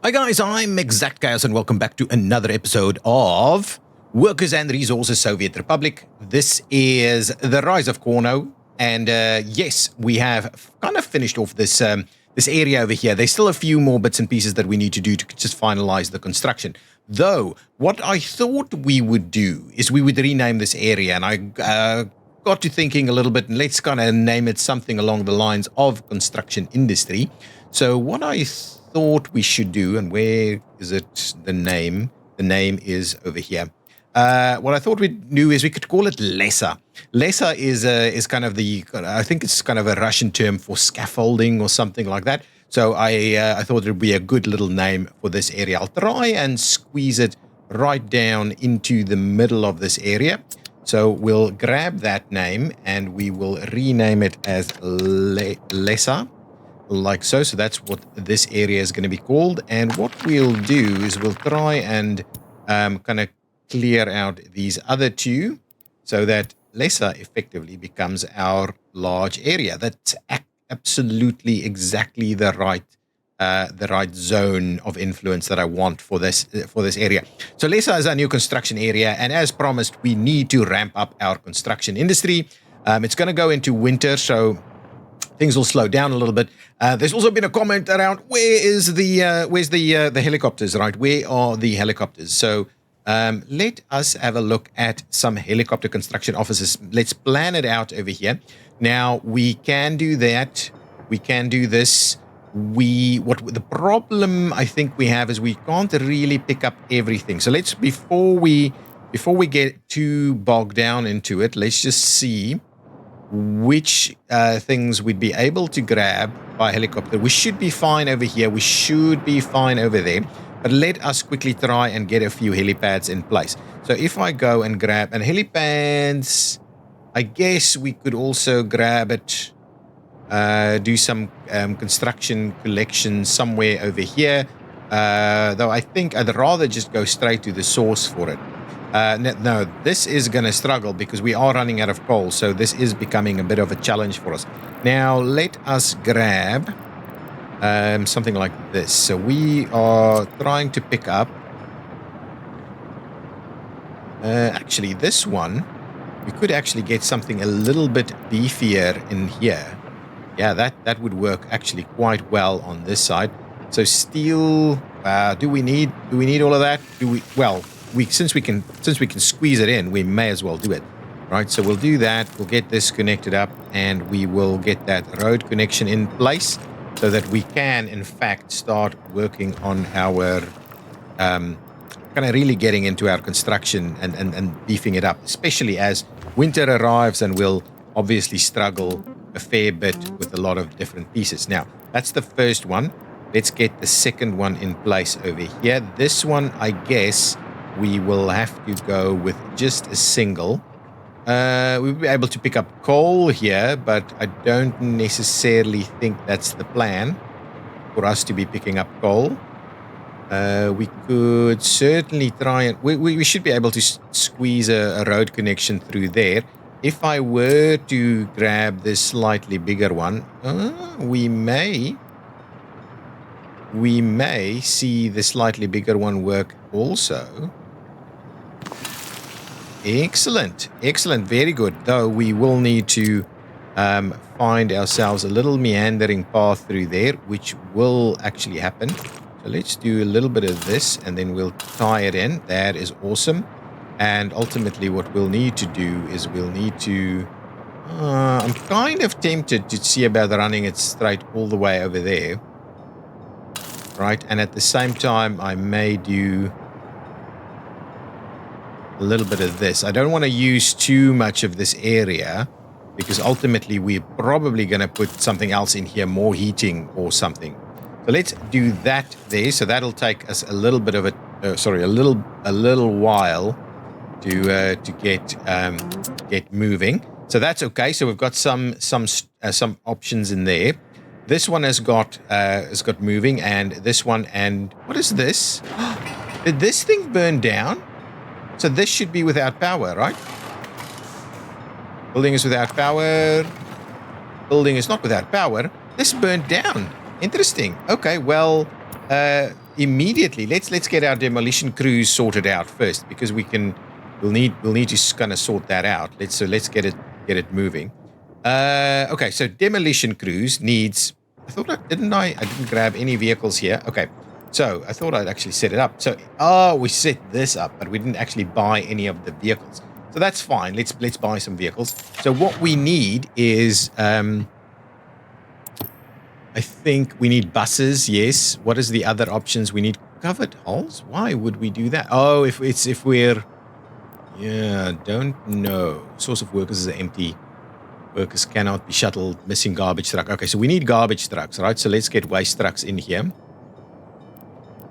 Hi guys, I'm ExactChaos and welcome back to another episode of Workers and Resources Soviet Republic. This is the rise of Cornoe, and yes, we have kind of finished off this this area over here. There's still a few more bits and pieces that we need to do to just finalize the construction. Though, what I thought we would do is we would rename this area, and I got to thinking a little bit, and let's kind of name it something along the lines of construction industry. So what I thought we should do, and where is it, the name? The name is over here. What I thought we'd do is we could call it Lesa. Lesa is kind of the, I think it's kind of a Russian term for scaffolding or something like that. So I thought it would be a good little name for this area. I'll try and squeeze it right down into the middle of this area. So we'll grab that name and we will rename it as Lesa. Like so. So that's what this area is going to be called. And what we'll do is we'll try and kind of clear out these other two so that Lesa effectively becomes our large area. That's absolutely exactly the right zone of influence that I want for this area. So Lesa is our new construction area, and as promised, we need to ramp up our construction industry. It's going to go into winter, so things will slow down a little bit. There's also been a comment around where's the helicopters, right? Where are the helicopters? So let us have a look at some helicopter construction offices. Let's plan it out over here. Now we can do that. We can do this. The problem I think we have is we can't really pick up everything. So let's before we get too bogged down into it, let's just see which things we'd be able to grab by helicopter. We should be fine over here. We should be fine over there. But let us quickly try and get a few helipads in place. So if I go and grab and helipads, I guess we could also grab it, do some construction collection somewhere over here. Though I think I'd rather just go straight to the source for it. No, this is going to struggle because we are running out of coal, so this is becoming a bit of a challenge for us. Now, let us grab something like this. So we are trying to pick up... actually, this one, we could actually get something a little bit beefier in here. Yeah, that would work actually quite well on this side. So steel, do we need all of that? Well, since we can squeeze it in, we may as well do it, right? So we'll do that. We'll get this connected up, and we will get that road connection in place so that we can, in fact, start working on our kind of really getting into our construction and beefing it up, especially as winter arrives, and we'll obviously struggle a fair bit with a lot of different pieces. Now, that's the first one. Let's get the second one in place over here. This one, I guess, we will have to go with just a single. We'll be able to pick up coal here, but I don't necessarily think that's the plan for us to be picking up coal. We could certainly try and... We should be able to squeeze a road connection through there. If I were to grab this slightly bigger one, we may see the slightly bigger one work also. Excellent, very good. Though we will need to find ourselves a little meandering path through there, which will actually happen. So let's do a little bit of this, and then we'll tie it in. That is awesome. And ultimately what we'll need to do is we'll need to... I'm kind of tempted to see about running it straight all the way over there. Right, and at the same time, I may do a little bit of this. I don't want to use too much of this area because ultimately we're probably going to put something else in here, more heating or something. So let's do that there. So that'll take us a little bit of a little while to get moving. So that's okay. So we've got some options in there. This one has got moving, and this one, and what is this? Did this thing burn down? So this should be without power, right? Building is without power. Building is not without power. This burned down. Interesting. Okay, well, immediately, let's get our demolition crews sorted out first, because we'll need to kind of sort that out. Let's get it moving. Okay, so demolition crews needs. I thought I didn't grab any vehicles here. Okay, so I thought I'd actually set it up. So we set this up, but we didn't actually buy any of the vehicles. So that's fine. Let's buy some vehicles. So what we need is I think we need buses. Yes. What is the other options? We need covered hulls. Why would we do that? Oh, if we're don't know. Source of workers is empty. Workers cannot be shuttled. Missing garbage truck. Okay, so we need garbage trucks, right? So let's get waste trucks in here.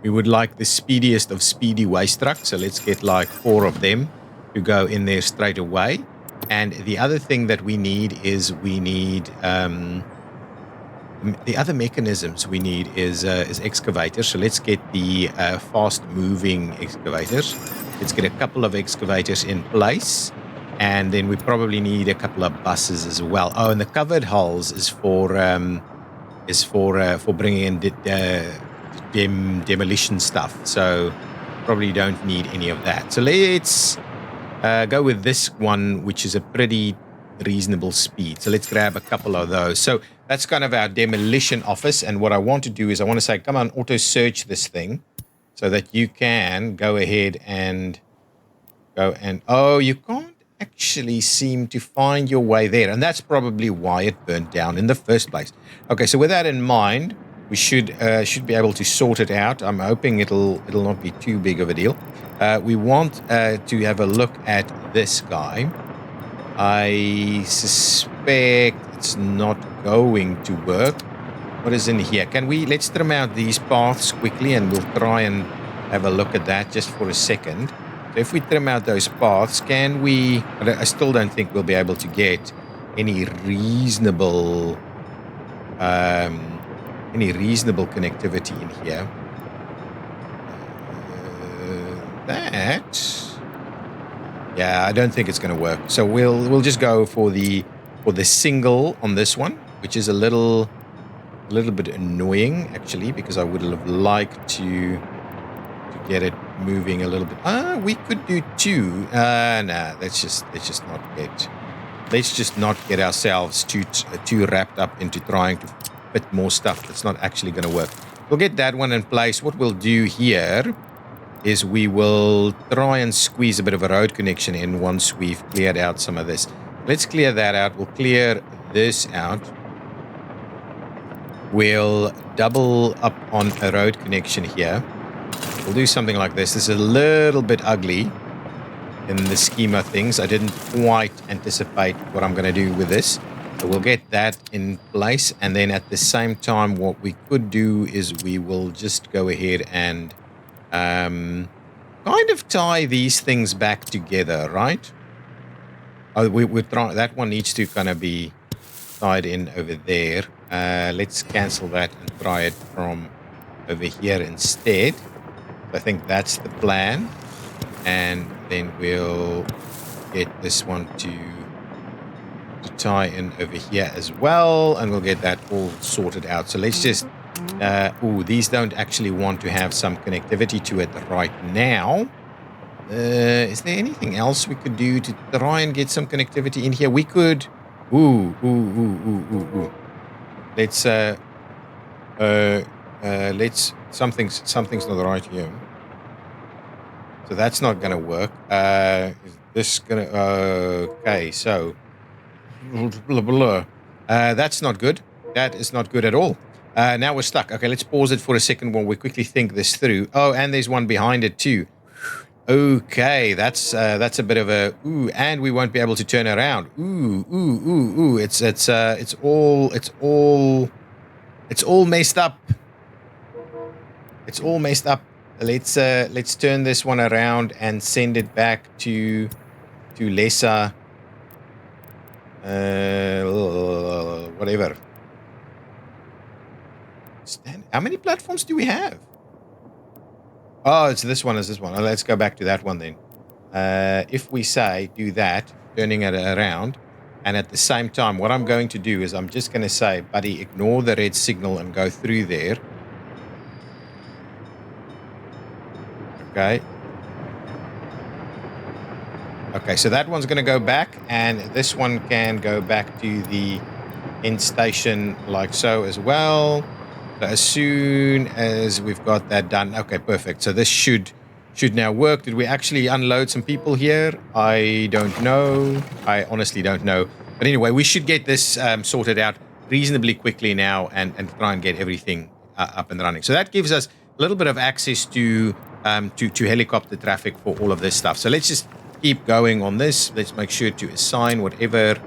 We would like the speediest of speedy waste trucks. So let's get like 4 of them to go in there straight away. And the other thing that we need is the other mechanisms we need is excavators. So let's get the fast-moving excavators. Let's get a couple of excavators in place, and then we probably need a couple of buses as well. Oh, and the covered hulls is for bringing in demolition stuff. So probably don't need any of that. So let's go with this one, which is a pretty reasonable speed. So let's grab a couple of those. So that's kind of our demolition office. And what I want to do is I want to say, come on, auto search this thing so that you can go ahead and oh, you can't actually seem to find your way there. And that's probably why it burnt down in the first place. Okay, so with that in mind, we should be able to sort it out. I'm hoping it'll not be too big of a deal. We want to have a look at this guy. I suspect it's not going to work. What is in here? Let's trim out these paths quickly, and we'll try and have a look at that just for a second. So if we trim out those paths, can we... I still don't think we'll be able to get any reasonable connectivity in here. Yeah, I don't think it's going to work. So we'll just go for the single on this one, which is a little bit annoying actually, because I would have liked to get it moving a little bit. We could do 2. Nah, let's just not get ourselves too wrapped up into trying to fit more stuff that's not actually going to work. We'll get that one in place. What we'll do here is we will try and squeeze a bit of a road connection in once we've cleared out some of this. Let's clear that out. We'll clear this out. We'll double up on a road connection here. We'll do something like this. This is a little bit ugly in the scheme of things. I didn't quite anticipate what I'm going to do with this. So we'll get that in place. And then at the same time, what we could do is we will just go ahead and kind of tie these things back together, right? Oh, we're trying. That one needs to kind of be tied in over there. Let's cancel that and try it from over here instead. I think that's the plan. And then we'll get this one to tie in over here as well, and we'll get that all sorted out. So let's just these don't actually want to have some connectivity to it right now. Is there anything else we could do to try and get some connectivity in here? We could let's something's not right here. So that's not going to work. Is this going to... okay, so... that's not good. That is not good at all. Now we're stuck. Okay, let's pause it for a second while we quickly think this through. Oh, and there's one behind it too. Okay, that's a bit of a... Ooh, and we won't be able to turn around. Ooh. It's all messed up. It's all messed up. Let's turn this one around and send it back to lesser whatever. How many platforms do we have? Oh, it's this one. Oh, let's go back to that one then. If we say do that, turning it around, and at the same time, what I'm going to do is I'm just going to say, buddy, ignore the red signal and go through there. Okay. Okay, so that one's going to go back, and this one can go back to the end station like so as well. So as soon as we've got that done, okay, perfect. So this should now work. Did we actually unload some people here? I don't know. I honestly don't know. But anyway, we should get this sorted out reasonably quickly now, and try and get everything up and running. So that gives us a little bit of access to helicopter traffic for all of this stuff. So let's just keep going on this. Let's make sure to assign whatever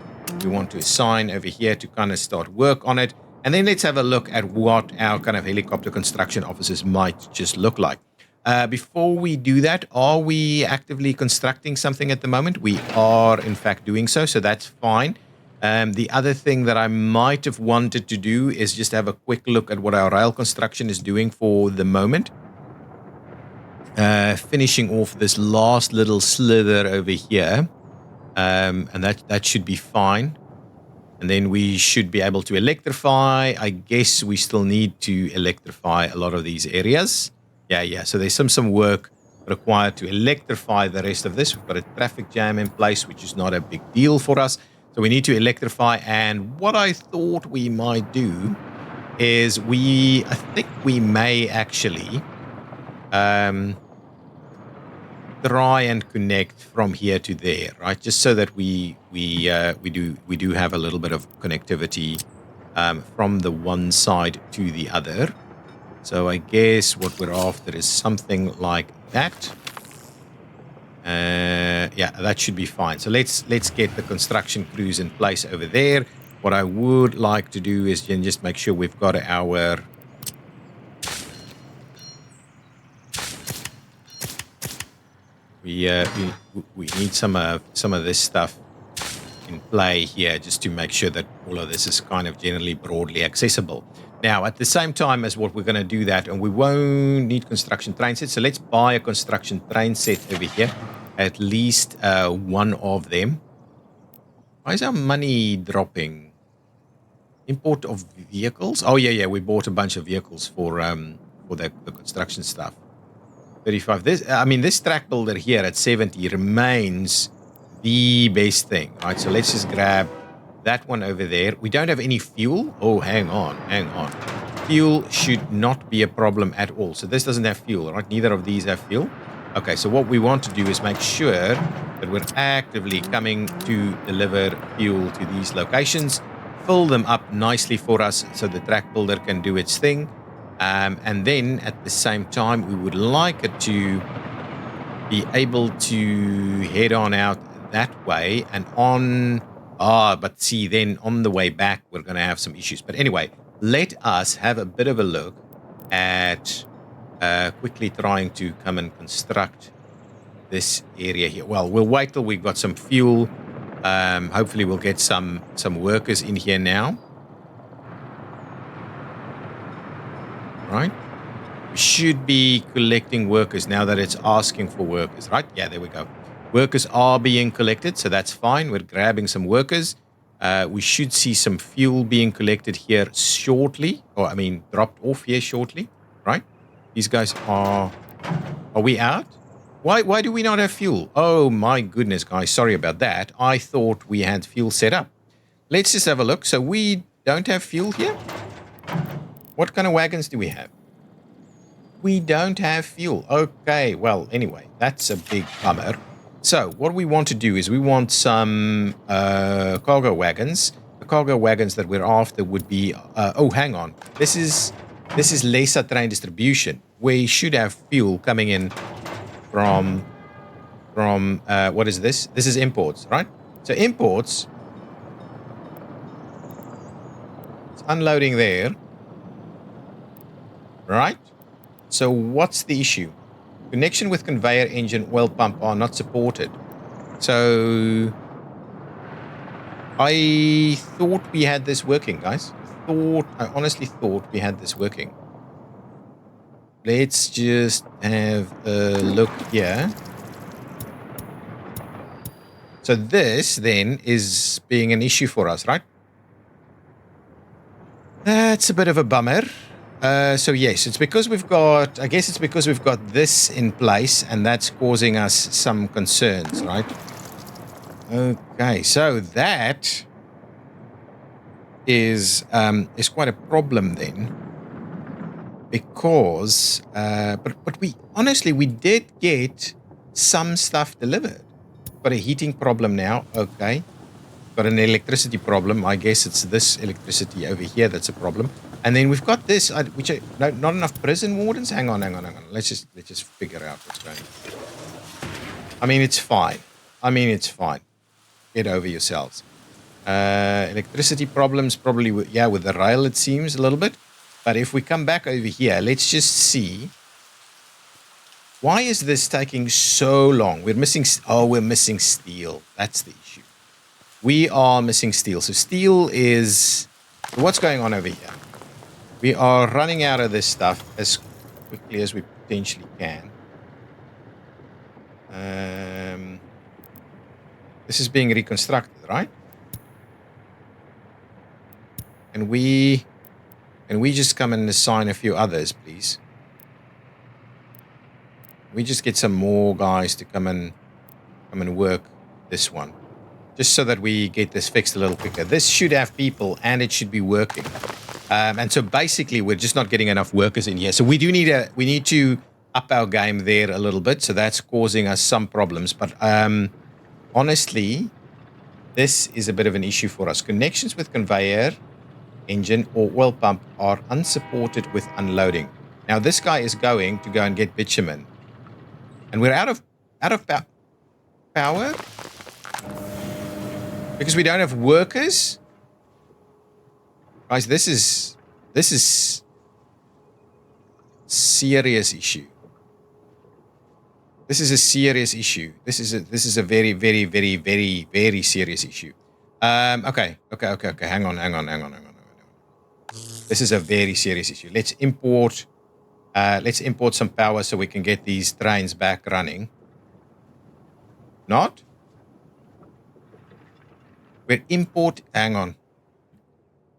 we want to assign over here to kind of start work on it. And then let's have a look at what our kind of helicopter construction offices might just look like. Before we do that, are we actively constructing something at the moment? We are, in fact, doing so, so that's fine. The other thing that I might have wanted to do is just have a quick look at what our rail construction is doing for the moment. Finishing off this last little slither over here, and that should be fine. And then we should be able to electrify. I guess we still need to electrify a lot of these areas. Yeah. So there's some work required to electrify the rest of this. We've got a traffic jam in place, which is not a big deal for us. So we need to electrify. And what I thought we might do is I think we may actually try and connect from here to there, right? Just so that we do have a little bit of connectivity from the one side to the other. So I guess what we're after is something like that. Yeah, that should be fine. So let's get the construction crews in place over there. What I would like to do is just make sure we've got our we need some of this stuff in play here, just to make sure that all of this is kind of generally broadly accessible. Now, at the same time as what we're going to do that, and we won't need construction train sets, so let's buy a construction train set over here, at least one of them. Why is our money dropping? Import of vehicles? Oh, yeah, we bought a bunch of vehicles for the construction stuff. 35. This track builder here at 70 remains the best thing, right? So let's just grab that one over there. We don't have any fuel. Oh, hang on. Fuel should not be a problem at all. So this doesn't have fuel, right? Neither of these have fuel. Okay, so what we want to do is make sure that we're actively coming to deliver fuel to these locations, fill them up nicely for us so the track builder can do its thing. And then at the same time, we would like it to be able to head on out that way and on. But see, then on the way back, we're going to have some issues. But anyway, let us have a bit of a look at quickly trying to come and construct this area here. Well, we'll wait till we've got some fuel. Hopefully, we'll get some workers in here now. Right? We should be collecting workers now that it's asking for workers, right? Yeah, there we go. Workers are being collected, so that's fine. We're grabbing some workers. We should see some fuel being collected here shortly, dropped off here shortly, right? These guys are we out? Why do we not have fuel? Oh my goodness, guys, sorry about that. I thought we had fuel set up. Let's just have a look. So we don't have fuel here? What kind of wagons do we have? We don't have fuel. Okay, well, anyway, that's a big bummer. So what we want to do is we want some cargo wagons. The cargo wagons that we're after would be... hang on. This is lesser train distribution. We should have fuel coming in from what is this? This is imports, right? So imports... It's unloading there. Right? So what's the issue? Connection with conveyor engine oil pump are not supported. So I thought we had this working, guys. I honestly thought we had this working. Let's just have a look here. So this then is being an issue for us, right? That's a bit of a bummer. So yes, it's because we've got, I guess it's because we've got this in place and that's causing us some concerns, right? Okay, so that is quite a problem then, because but we honestly we did get some stuff delivered. Got a heating problem now. Okay, got an electricity problem. I guess it's this electricity over here that's a problem. And then we've got this, which no, not enough prison wardens. Hang on. Let's just figure out what's going on. I mean, it's fine. Get over yourselves. Electricity problems probably, with the rail it seems a little bit. But if we come back over here, let's just see. Why is this taking so long? We're missing steel. That's the issue. We are missing steel. So steel is, what's going on over here? We are running out of this stuff as quickly as we potentially can. This is being reconstructed, right? And we just come and assign a few others, please? We just get some more guys to come and work this one, just so that we get this fixed a little quicker. This should have people and it should be working. And so basically we're just not getting enough workers in here. So we need to up our game there a little bit. So that's causing us some problems. But honestly, this is a bit of an issue for us. Connections with conveyor, engine, or oil pump are unsupported with unloading. Now this guy is going to go and get bitumen. And we're out of power because we don't have workers. Guys, this is serious issue. This is a serious issue. This is a very, very, very, very, very serious issue. Okay. Hang on. This is a very serious issue. Let's import some power so we can get these trains back running. Not? Hang on.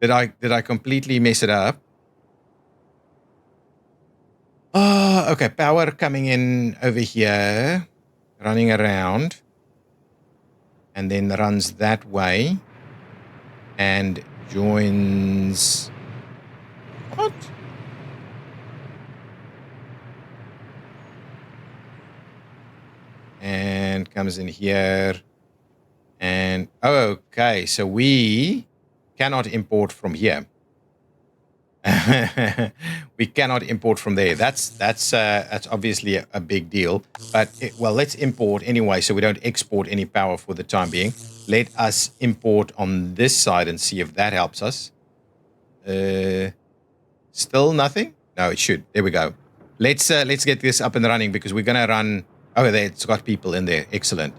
Did I completely mess it up? Oh, okay. Power coming in over here, running around, and then runs that way and joins. What? And comes in here. And okay, so we cannot import from here. We cannot import from there. That's obviously a big deal. But let's import anyway, so we don't export any power for the time being. Let us import on this side and see if that helps us. Still nothing? No, it should. There we go. Let's get this up and running because we're gonna run. Oh, there, it's got people in there. Excellent.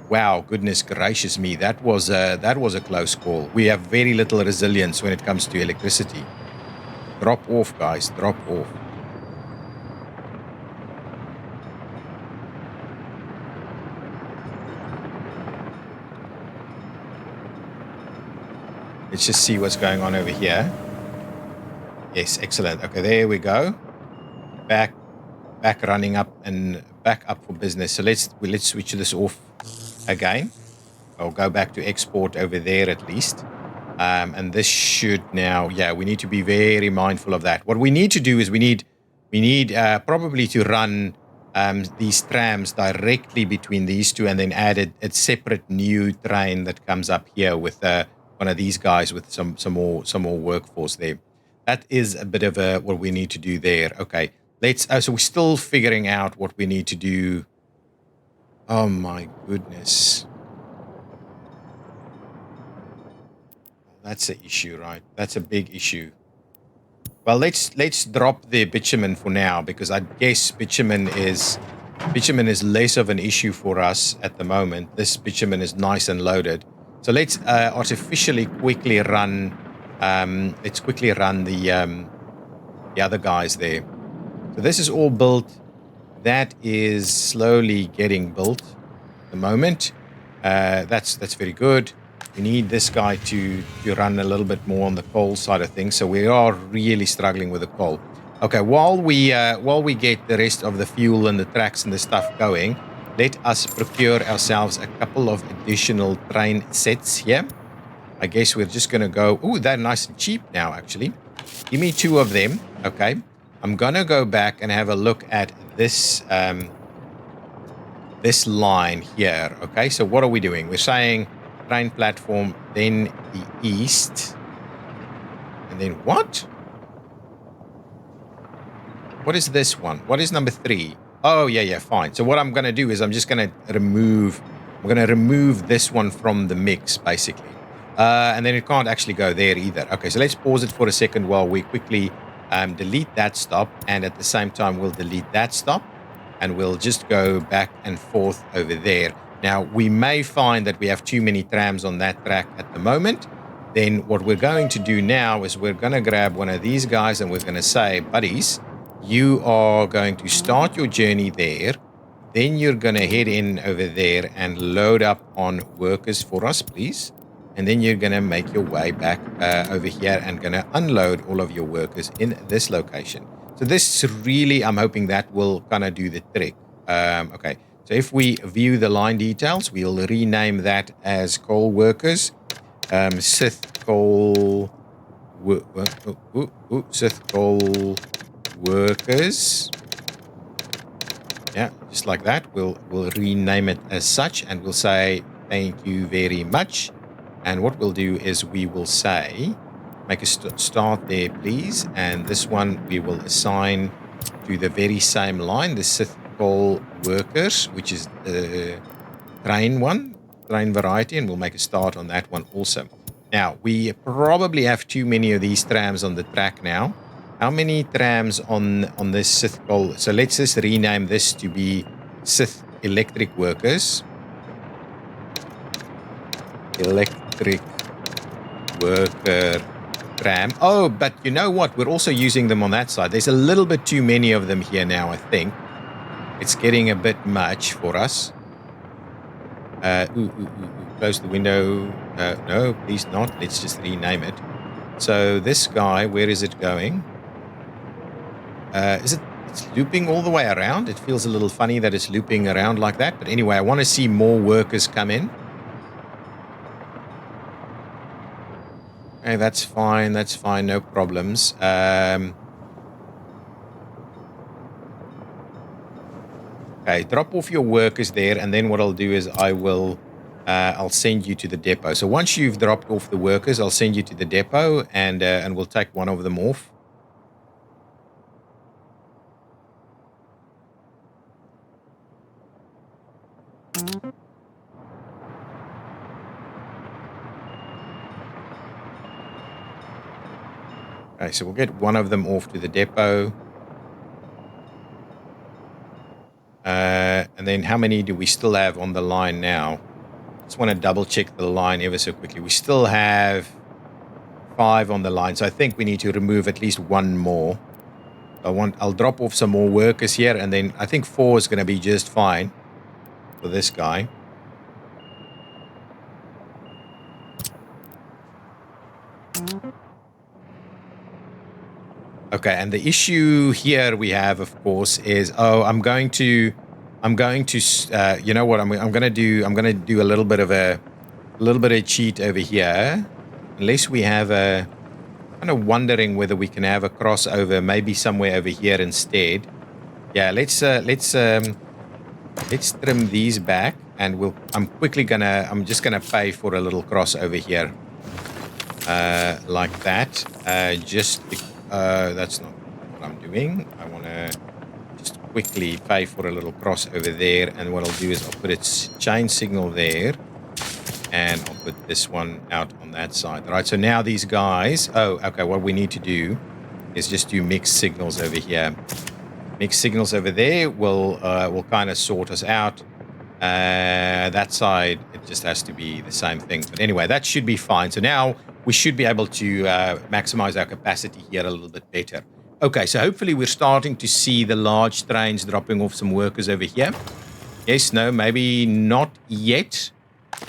Wow, goodness gracious me. That was a close call. We have very little resilience when it comes to electricity. Drop off, guys. Drop off. Let's just see what's going on over here. Yes, excellent. Okay, there we go. Back running up and back up for business. So let's switch this off again. I'll go back to export over there at least. And this should now, we need to be very mindful of that. What we need to do is we need probably to run these trams directly between these two and then add a separate new train that comes up here with one of these guys with some more workforce there. That is a bit of what we need to do there. Okay, so we're still figuring out what we need to do. Oh my goodness. That's an issue, right? That's a big issue. Well, let's drop the bitumen for now because I guess bitumen is less of an issue for us at the moment. This bitumen is nice and loaded. So let's artificially quickly run. Let's quickly run the other guys there. So this is all built. That is slowly getting built at the moment. That's very good. We need this guy to run a little bit more on the coal side of things. So we are really struggling with the coal. Okay, while we get the rest of the fuel and the tracks and the stuff going, let us procure ourselves a couple of additional train sets here. I guess we're just going to go... Oh, they're nice and cheap now, actually. Give me 2 of them. Okay. I'm going to go back and have a look at this this line here. Okay, so what are we doing? We're saying train platform, then the east. And then what? What is this one? What is number 3? Oh, yeah, fine. So what I'm going to do is I'm just going to remove this one from the mix, basically. And then it can't actually go there either. Okay, so let's pause it for a second while we quickly delete that stop. And at the same time, we'll delete that stop. And we'll just go back and forth over there. Now, we may find that we have too many trams on that track at the moment. Then what we're going to do now is we're going to grab one of these guys and we're going to say, buddies, you are going to start your journey there. Then you're going to head in over there and load up on workers for us, please. And then you're going to make your way back over here and going to unload all of your workers in this location. So this really, I'm hoping that will kind of do the trick. Okay, so if we view the line details, we'll rename that as coal workers. Sith coal... Sith coal... workers. Yeah, just like that. We'll rename it as such and we'll say thank you very much. And what we'll do is we will say make a start there, please. And this one we will assign to the very same line, the Sith coal workers, which is the train variety, and we'll make a start on that one also. Now, we probably have too many of these trams on the track now. How many trams on this Sith coal? So let's just rename this to be Sith electric workers. Electric worker tram. Oh, but you know what? We're also using them on that side. There's a little bit too many of them here now, I think. It's getting a bit much for us. Close the window. No, please not. Let's just rename it. So this guy, where is it going? It's looping all the way around. It feels a little funny that it's looping around like that. But anyway, I want to see more workers come in. Okay, that's fine. That's fine. No problems. Okay, drop off your workers there. And then what I'll do is I'll send you to the depot. So once you've dropped off the workers, I'll send you to the depot and we'll take one of them off. Okay, so we'll get one of them off to the depot. And then how many do we still have on the line now? Just want to double check the line ever so quickly. We still have 5 on the line, so I think we need to remove at least one more. I'll drop off some more workers here, and then I think 4 is going to be just fine for this guy. Okay, and the issue here we have, of course, is I'm going to you know what I'm going to do? I'm going to do a little bit of cheat over here, unless we have a kind of wondering whether we can have a crossover, maybe somewhere over here instead. Yeah, let's trim these back, and I'm just gonna pay for a little crossover here, like that. That's not what I'm doing. I want to just quickly pay for a little cross over there, and what I'll do is I'll put a chain signal there, and I'll put this one out on that side. All right, so now these guys... Oh, okay, what we need to do is just do mixed signals over here. Mixed signals over there will kind of sort us out. That side, it just has to be the same thing. But anyway, that should be fine. So now we should be able to maximize our capacity here a little bit better. Okay, so hopefully we're starting to see the large trains dropping off some workers over here. Yes, no, maybe not yet.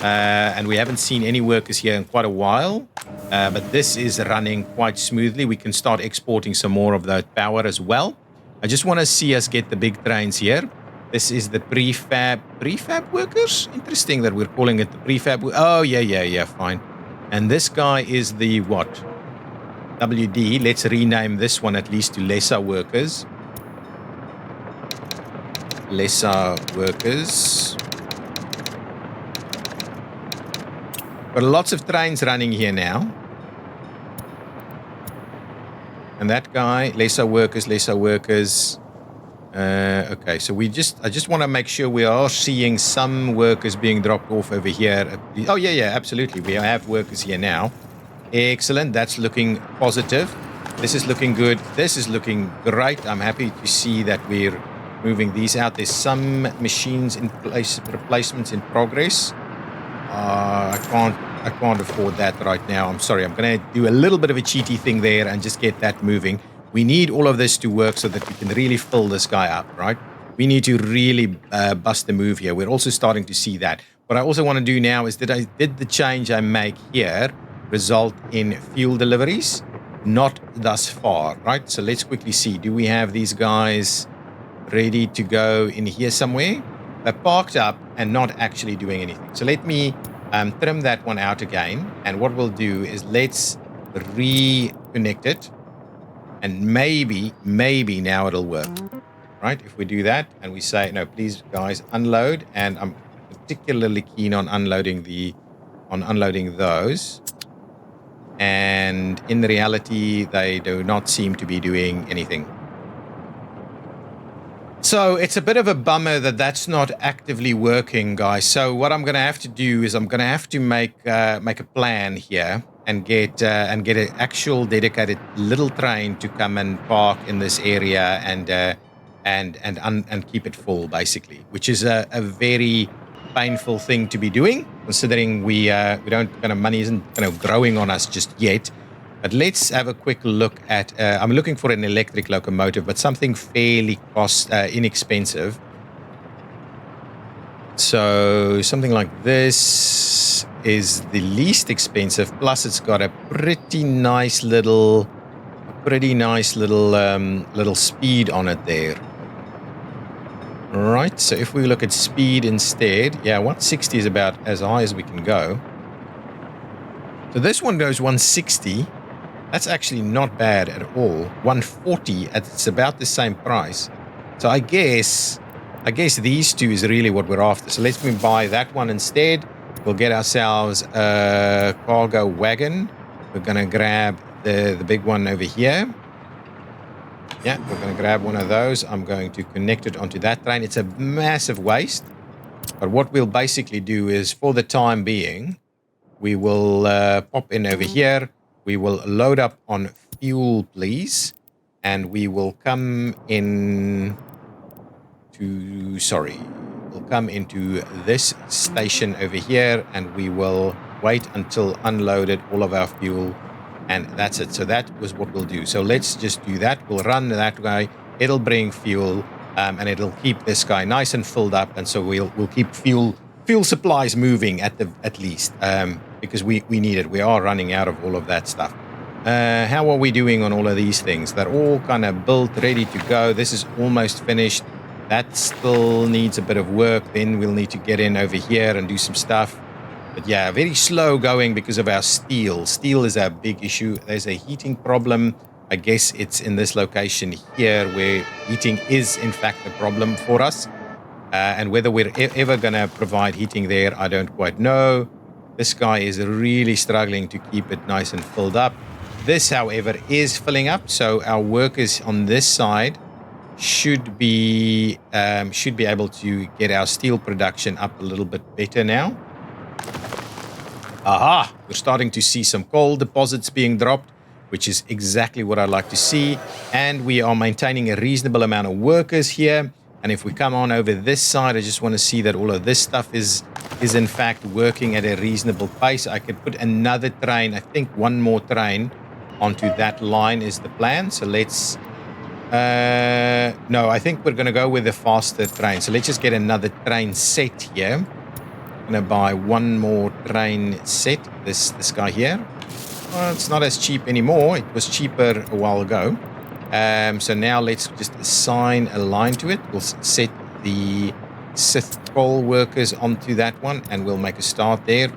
And we haven't seen any workers here in quite a while. But this is running quite smoothly. We can start exporting some more of that power as well. I just want to see us get the big trains here. This is the prefab workers. Interesting that we're calling it the prefab. Oh, yeah, fine. And this guy is the what? WD. Let's rename this one at least to lesser workers. Lesser workers. Got lots of trains running here now. And that guy, lesser workers. Okay, so I just want to make sure we are seeing some workers being dropped off over here. Oh, yeah, absolutely. We have workers here now. Excellent. That's looking positive. This is looking good. This is looking great. I'm happy to see that we're moving these out. There's some machines in place, replacements in progress. I can't afford that right now. I'm sorry. I'm going to do a little bit of a cheaty thing there and just get that moving. We need all of this to work so that we can really fill this guy up, right? We need to really bust the move here. We're also starting to see that. What I also want to do now is did the change I make here result in fuel deliveries? Not thus far, right? So let's quickly see. Do we have these guys ready to go in here somewhere? They're parked up and not actually doing anything. So let me trim that one out again. And what we'll do is let's reconnect it. And maybe now it'll work, right? If we do that and we say, no, please guys, unload. And I'm particularly keen on unloading those. And in reality, they do not seem to be doing anything. So it's a bit of a bummer that that's not actively working, guys. So what I'm going to have to do is I'm going to have to make a plan here and get an actual dedicated little train to come and park in this area and keep it full, basically, which is a very painful thing to be doing, considering we don't money isn't growing on us just yet. But let's have a quick look at. I'm looking for an electric locomotive, but something fairly inexpensive. So something like this is the least expensive. Plus, it's got a pretty nice little speed on it there. Right. So if we look at speed instead, yeah, 160 is about as high as we can go. So this one goes 160. That's actually not bad at all. 140, it's about the same price. So I guess these two is really what we're after. So let's buy that one instead. We'll get ourselves a cargo wagon. We're going to grab the big one over here. Yeah, we're going to grab one of those. I'm going to connect it onto that train. It's a massive waste. But what we'll basically do is, for the time being, we will pop in over here. We will load up on fuel, please. And we will come in to, we'll come into this station over here and we will wait until unloaded all of our fuel. And that's it. So that was what we'll do. So let's just do that. We'll run that guy. It'll bring fuel and it'll keep this guy nice and filled up. And so we'll keep fuel supplies moving at least. Because we need it. We are running out of all of that stuff. How are we doing on all of these things? They're all kind of built, ready to go. This is almost finished. That still needs a bit of work. Then we'll need to get in over here and do some stuff. But yeah, very slow going because of our steel. Steel is a big issue. There's a heating problem. I guess it's in this location here where heating is in fact a problem for us. And whether we're ever going to provide heating there, I don't quite know. This guy is really struggling to keep it nice and filled up. This, however, is filling up. So our workers on this side should be able to get our steel production up a little bit better now. Aha! We're starting to see some coal deposits being dropped, which is exactly what I'd like to see. And we are maintaining a reasonable amount of workers here. And if we come on over this side, I just want to see that all of this stuff is in fact working at a reasonable pace. I could put another train, I think one more train onto that line is the plan. So let's... no, I think we're going to go with the faster train. So let's just get another train set here. Gonna buy one more train set. This guy here. Well, it's not as cheap anymore. It was cheaper a while ago. So now let's just assign a line to it. We'll set the Sith coal workers onto that one, and we'll make a start there.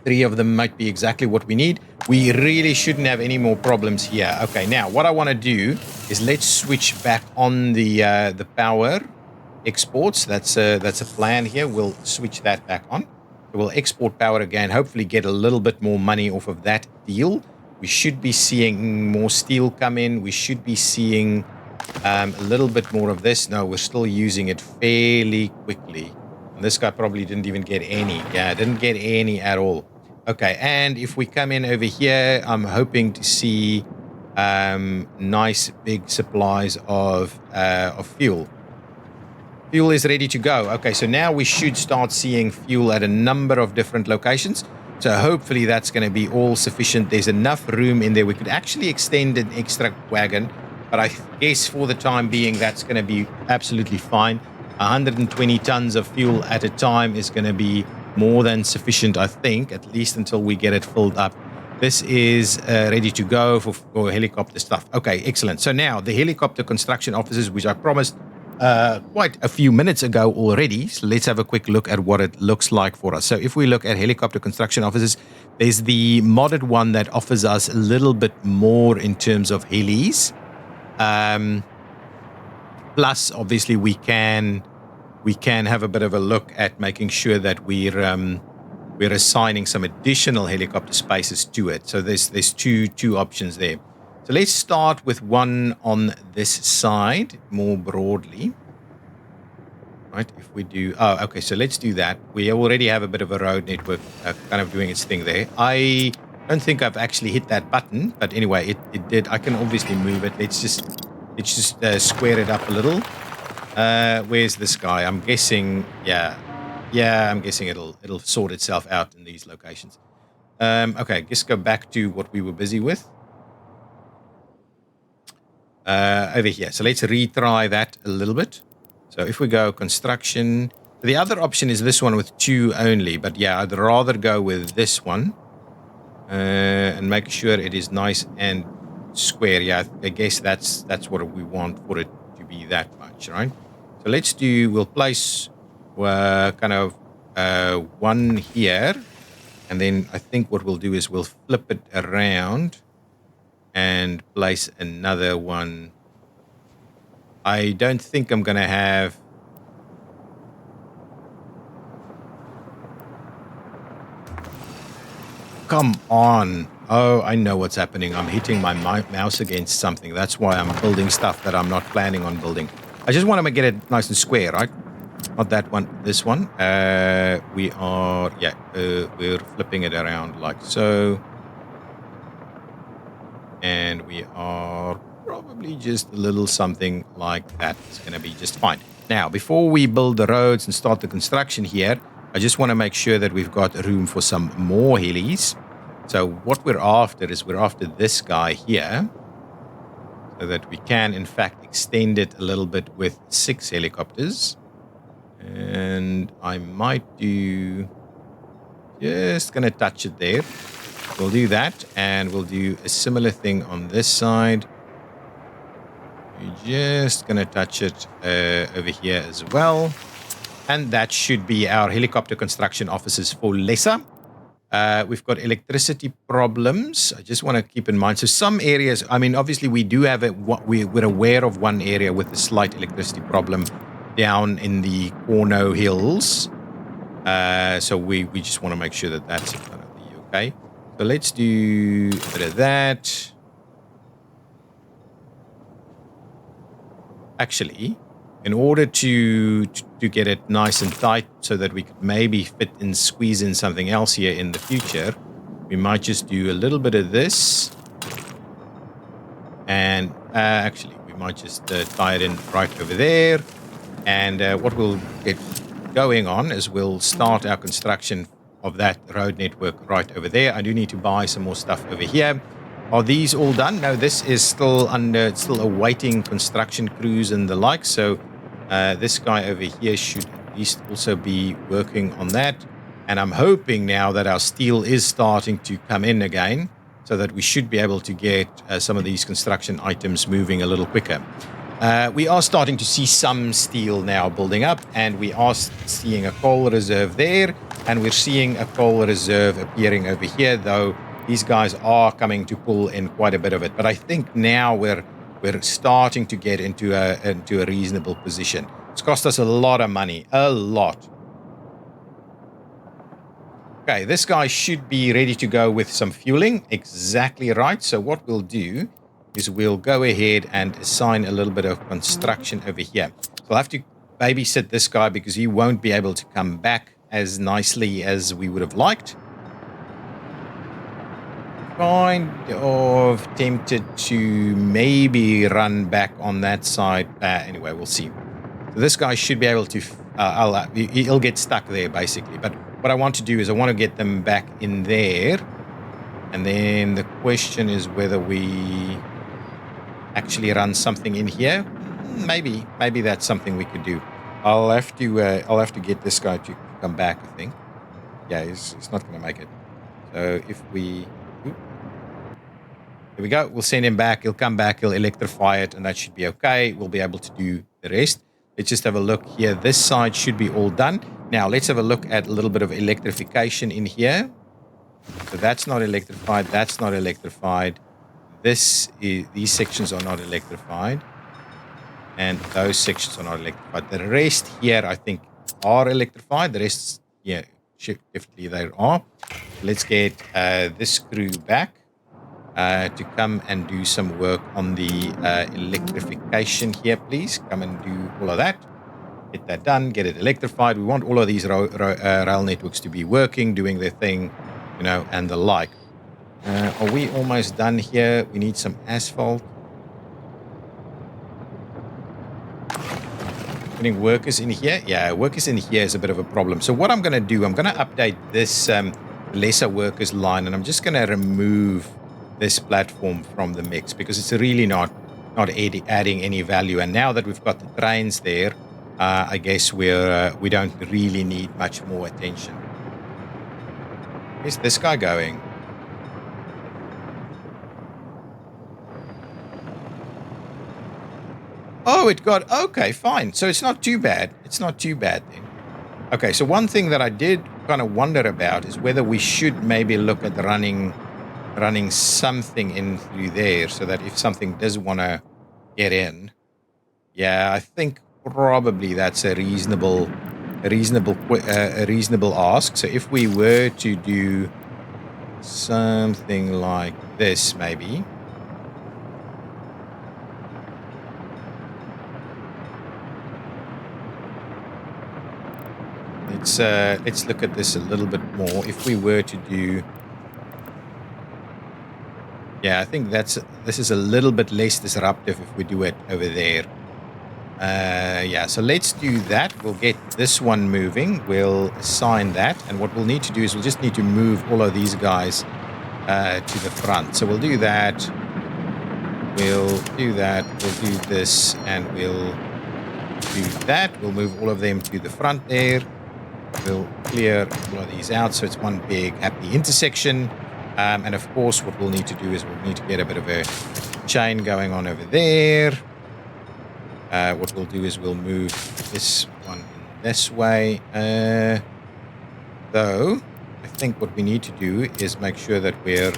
Three of them might be exactly what we need. We really shouldn't have any more problems here. Okay, now what I want to do is let's switch back on the power exports. That's a plan here. We'll switch that back on. We'll export power again, hopefully get a little bit more money off of that deal. We should be seeing more steel come in. We should be seeing a little bit more of this. No, we're still using it fairly quickly. And this guy probably didn't even get any. Yeah, didn't get any at all. Okay, and if we come in over here, I'm hoping to see nice big supplies of fuel. Fuel is ready to go. Okay, so now we should start seeing fuel at a number of different locations. So hopefully that's going to be all sufficient. There's enough room in there. We could actually extend an extra wagon, but I guess for the time being, that's going to be absolutely fine. 120 tons of fuel at a time is going to be more than sufficient, I think, at least until we get it filled up. This is ready to go for helicopter stuff. Okay, excellent. So now the helicopter construction offices, which I promised quite a few minutes ago already. So let's have a quick look at what it looks like for us. So if we look at helicopter construction offices, there's the modded one that offers us a little bit more in terms of helis. Plus, obviously, we can have a bit of a look at making sure that we're assigning some additional helicopter spaces to it. So there's two options there. So let's start with one on this side more broadly. Right, if we do... Oh, okay, so let's do that. We already have a bit of a road network kind of doing its thing there. I don't think I've actually hit that button, but anyway, it did. I can obviously move it. Let's just square it up a little. Where's this guy? I'm guessing... Yeah, I'm guessing it'll sort itself out in these locations. Okay, just go back to what we were busy with. Over here. So let's retry that a little bit. So if we go construction, the other option is this one with 2 only, but yeah, I'd rather go with this one and make sure it is nice and square. Yeah, I guess that's what we want for it to be that much, right? So we'll place kind of one here, and then I think what we'll do is we'll flip it around and place another one. I don't think I'm going to have... Come on. Oh, I know what's happening. I'm hitting my mouse against something. That's why I'm building stuff that I'm not planning on building. I just want to get it nice and square, right? Not that one, this one. We're flipping it around like so. And we are probably just a little something like that. It's going to be just fine. Now, before we build the roads and start the construction here, I just want to make sure that we've got room for some more helis. So what we're after this guy here, so that we can, in fact, extend it a little bit with 6 helicopters. And I might do... Just going to touch it there. We'll do that, and we'll do a similar thing on this side. We're just going to touch it over here as well. And that should be our helicopter construction offices for lesser. We've got electricity problems. I just want to keep in mind. So some areas, I mean, obviously we do have we're aware of one area with a slight electricity problem down in the Cornoe hills. So we just want to make sure that that's going to be okay. So let's do a bit of that. Actually, in order to get it nice and tight so that we could maybe squeeze in something else here in the future, we might just do a little bit of this. And actually, we might just tie it in right over there. And what we'll get going on is we'll start our construction of that road network right over there. I do need to buy some more stuff over here. Are these all done? No, this is still still awaiting construction crews and the like. So this guy over here should at least also be working on that. And I'm hoping now that our steel is starting to come in again, so that we should be able to get some of these construction items moving a little quicker. We are starting to see some steel now building up, and we are seeing a coal reserve there, and we're seeing a coal reserve appearing over here, though these guys are coming to pull in quite a bit of it. But I think now we're starting to get into a reasonable position. It's cost us a lot of money, a lot. Okay, this guy should be ready to go with some fueling. Exactly right. So what we'll do is we'll go ahead and assign a little bit of construction over here. So I'll have to babysit this guy because he won't be able to come back as nicely as we would have liked. Kind of tempted to maybe run back on that side. Anyway, we'll see. So this guy should be able to... he'll get stuck there, basically. But what I want to do is I want to get them back in there. And then the question is whether we actually run something in here. Maybe that's something we could do. I'll have to get this guy to come back, I think. Yeah, he's not going to make it. So if we... Here we go. We'll send him back. He'll come back. He'll electrify it, and that should be okay. We'll be able to do the rest. Let's just have a look here. This side should be all done. Now, let's have a look at a little bit of electrification in here. So that's not electrified. That's not electrified. These sections are not electrified. And those sections are not electrified. The rest here, I think, are electrified. The rest, yeah, definitely they are. Let's get this crew back to come and do some work on the electrification here, please. Come and do all of that. Get that done. Get it electrified. We want all of these rail networks to be working, doing their thing, you know, and the like. Are we almost done here? We need some asphalt. Putting workers in here. Yeah, workers in here is a bit of a problem. So what I'm going to do, I'm going to update this lesser workers line, and I'm just going to remove this platform from the mix because it's really not adding any value. And now that we've got the trains there, I guess we don't really need much more attention. Where's this guy going? Oh, it got... Okay, fine. So it's not too bad. It's not too bad then. Okay, so one thing that I did kind of wonder about is whether we should maybe look at running something in through there so that if something does want to get in, yeah, I think probably that's a reasonable ask. So if we were to do something like this, maybe. Let's look at this a little bit more. If we were to do... Yeah, I think this is a little bit less disruptive if we do it over there. Yeah, so let's do that. We'll get this one moving. We'll assign that. And what we'll need to do is we'll just need to move all of these guys to the front. So we'll do that. We'll do that. We'll do this. And we'll do that. We'll move all of them to the front there. We'll clear all of these out so it's one big happy intersection. And of course, what we'll need to do is we'll need to get a bit of a chain going on over there. What we'll do is we'll move this one this way. Though, I think what we need to do is make sure that we're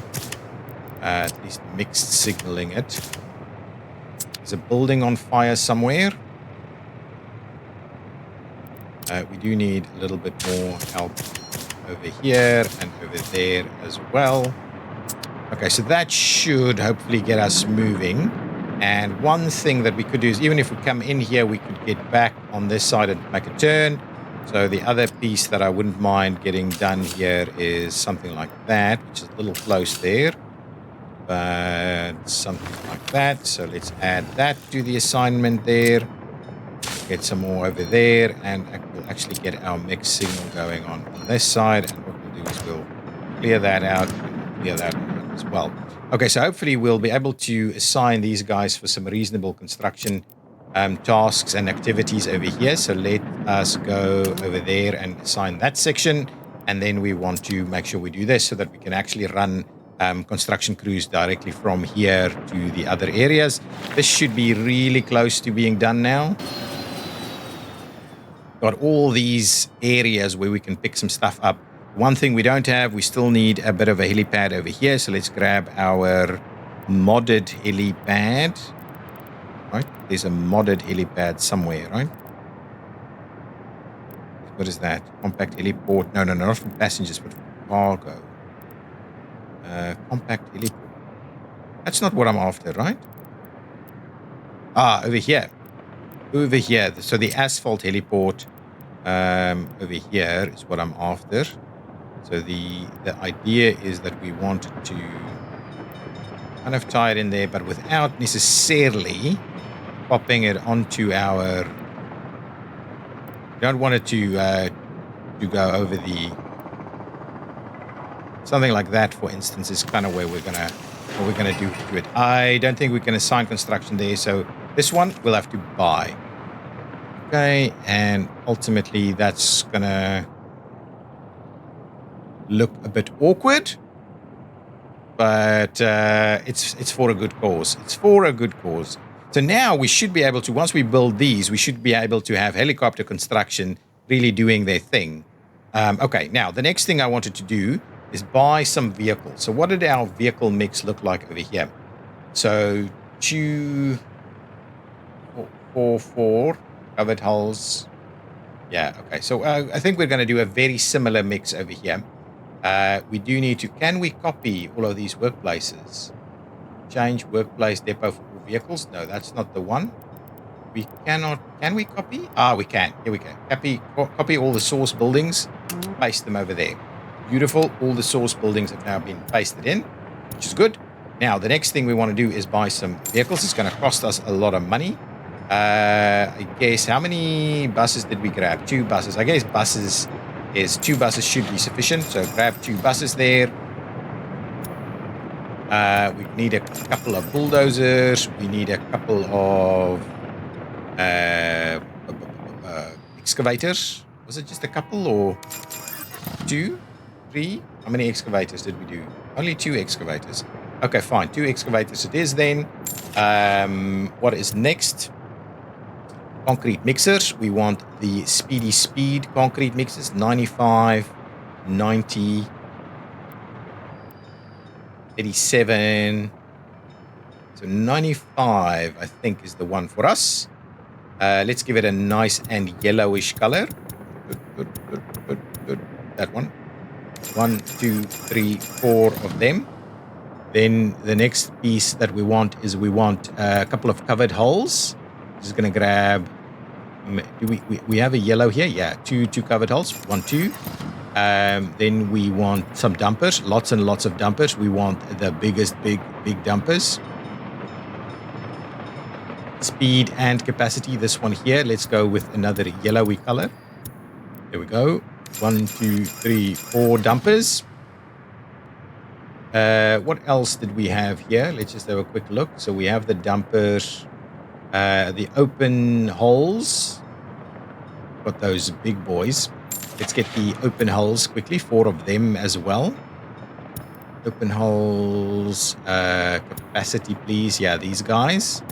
at least mixed signaling it. There's a building on fire somewhere. We do need a little bit more help over here and over there as well. Okay, so that should hopefully get us moving. And one thing that we could do is even if we come in here, we could get back on this side and make a turn. So the other piece that I wouldn't mind getting done here is something like that, which is a little close there. But something like that. So let's add that to the assignment there. Get some more over there, and we'll actually get our mixed signal going on this side. And what we'll do is we'll clear that out and clear that out as well. Okay, so hopefully we'll be able to assign these guys for some reasonable construction tasks and activities over here. So let us go over there and assign that section. And then we want to make sure we do this so that we can actually run construction crews directly from here to the other areas. This should be really close to being done now. Got all these areas where we can pick some stuff up. One thing we don't have, we still need a bit of a helipad over here. So let's grab our modded helipad. Right, there's a modded helipad somewhere, right? What is that? Compact heliport. No, not for passengers, but for cargo. Compact heliport. That's not what I'm after, right? Over here. Over here. So the asphalt heliport over here is what I'm after. So the idea is that we want to kind of tie it in there, but without necessarily popping it onto our... Don't want it to go over the... Something like that, for instance, is kind of where what we're gonna do to it. I don't think we can assign construction there, so this one we'll have to buy. Okay, and ultimately that's gonna look a bit awkward, but it's for a good cause. It's for a good cause. So now we should be able to, once we build these, we should be able to have helicopter construction really doing their thing. Okay, now the next thing I wanted to do is buy some vehicles. So what did our vehicle mix look like over here? So 2, 4 covered hulls. Yeah, okay. So I think we're going to do a very similar mix over here. We do need to, can we copy all of these workplaces? Change workplace depot for all vehicles? No, that's not the one. We cannot, can we copy? We can. Here we go. Copy all the source buildings, paste them over there. Beautiful. All the source buildings have now been pasted in, which is good. Now, the next thing we want to do is buy some vehicles. It's going to cost us a lot of money. I guess, how many buses did we grab? 2 buses. I guess 2 buses should be sufficient. So grab 2 buses there. We need a couple of bulldozers. We need a couple of excavators. Was it just a couple or 2, 3? How many excavators did we do? Only 2 excavators. Okay, fine. 2 excavators it is then. What is next? Concrete mixers. We want the speed concrete mixers. 95, 90, 87. So 95, I think, is the one for us. Let's give it a nice and yellowish color. That one. 1, 2, 3, 4 of them. Then the next piece that we want is a couple of covered holes. Just going to grab, do we have a yellow here? Yeah, two covered holes, 1, 2. Then we want some dumpers, lots and lots of dumpers. We want the biggest, big dumpers. Speed and capacity, this one here. Let's go with another yellowy color. There we go. 1, 2, 3, 4 dumpers. What else did we have here? Let's just have a quick look. So we have the dumpers. The open holes. Got those big boys. Let's get the open holes quickly. 4 of them as well. Open holes. Capacity, please. Yeah, these guys.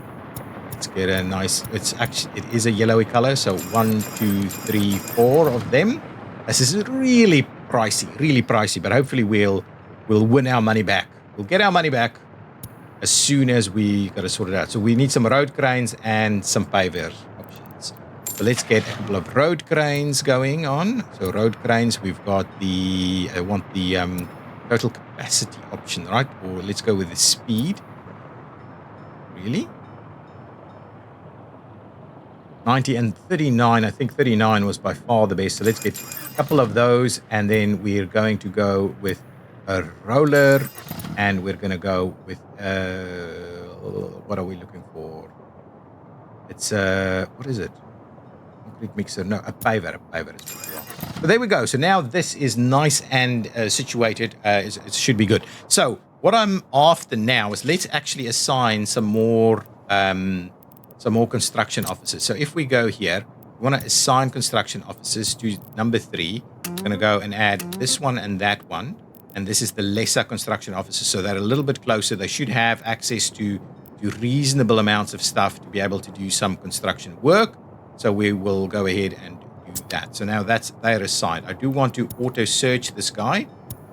Let's get a nice. It is a yellowy color. So 1, 2, 3, 4 of them. This is really pricey. But hopefully we'll win our money back. We'll get our money back as soon as we got to sort it out. So we need some road cranes and some paver options. So let's get a couple of road cranes going on. So road cranes, we've got I want the total capacity option, right? Or let's go with the speed. Really? 90 and 39. I think 39 was by far the best. So let's get a couple of those. And then we're going to go with a roller, and we're going to go with what are we looking for? It's what is it? Concrete mixer? No, a paver is what we want. But there we go. So now this is nice and situated. It should be good. So what I'm after now is let's actually assign some more construction officers. So if we go here, we want to assign construction officers to number 3. I'm going to go and add this one and that one. And this is the lesser construction officers, so they're a little bit closer. They should have access to reasonable amounts of stuff to be able to do some construction work. So we will go ahead and do that. So now they're assigned. I do want to auto search this guy